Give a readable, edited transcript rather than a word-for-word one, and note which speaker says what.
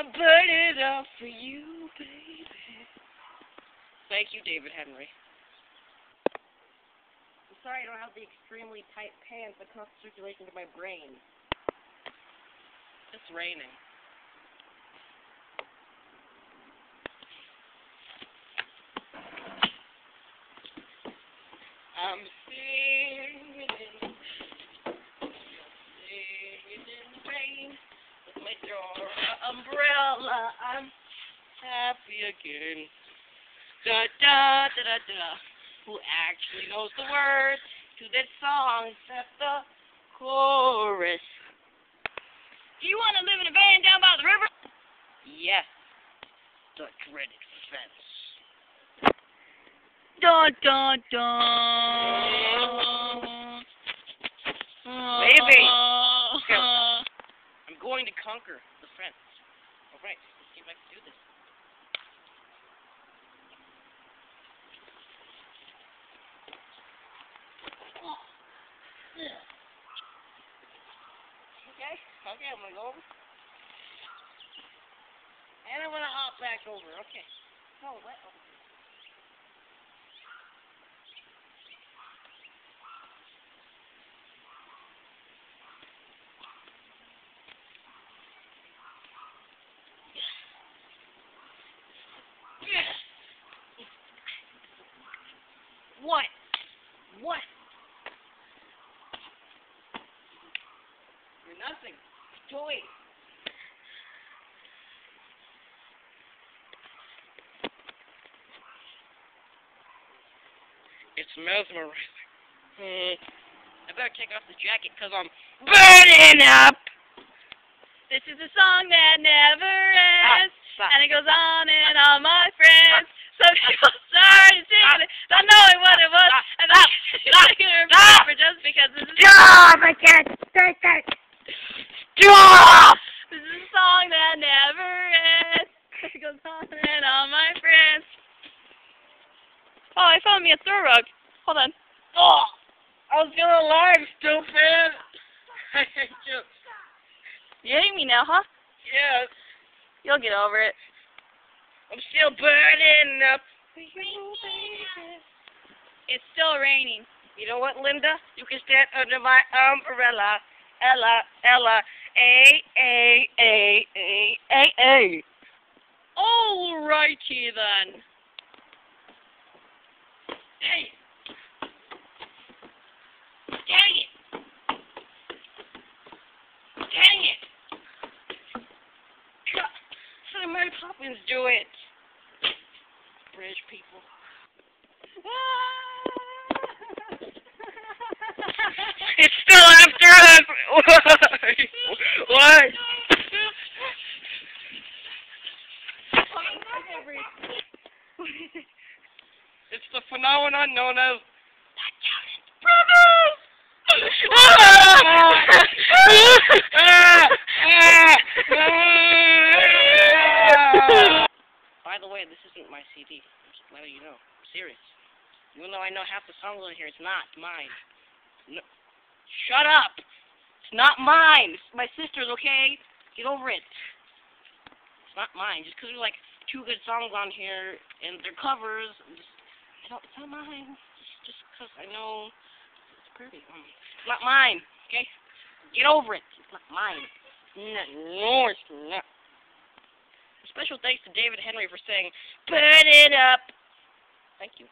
Speaker 1: I'm burning up for you, baby. Thank you, David Henrie. I'm sorry I don't have the extremely tight pants that cause circulation to my brain. It's raining. I'm singing in the rain with my door umbrella. I'm happy again. Da da da da da. Who actually knows the words to this song except the chorus? Do you want to live in a van down by the river? Yes. The dreaded fence. Dun dun dun. Baby. I'm going to conquer the fence. Alright, let's see if I can do this. Okay, I'm gonna go over. And I'm gonna hop back over. Okay. Oh, what? Oh. What? What? You're nothing. Toy. It's mesmerizing. I better take off the jacket because I'm burning up.
Speaker 2: This is a song that never ends, and it goes on and on, my friends. Some people started singing it, not knowing what it was, and then you remember just because this is
Speaker 1: Stop! I can't take it. Stop!
Speaker 2: This is a song that never ends. It goes on and on, my friends. Oh, I found me a throw rug. Hold on.
Speaker 1: Oh, I was gonna lie, stupid. I hate you.
Speaker 2: You hate me now, huh?
Speaker 1: Yes.
Speaker 2: You'll get over it.
Speaker 1: I'm still burning up for you, baby.
Speaker 2: It's still raining.
Speaker 1: You know what, Linda? You can stand under my umbrella. Ella, Ella, A.
Speaker 2: Alrighty then.
Speaker 1: Hey! Dang it! Dang it! How did Mary Poppins do it? British people. It's still after us! What? It's the phenomenon known as the Jonas Brothers! By the way, this isn't my CD. I'm just letting you know. I'm serious. Even though I know half the songs on here, it's not mine. No. Shut up! It's not mine! It's my sister's, okay? Get over it. It's not mine. Just because there's like 2 good songs on here, and they're covers, it's not mine. Just because I know it's pretty. It's not mine, okay? Get over it. It's not mine. No, it's not. Special thanks to David Henrie for saying, "Burn it up." Thank you.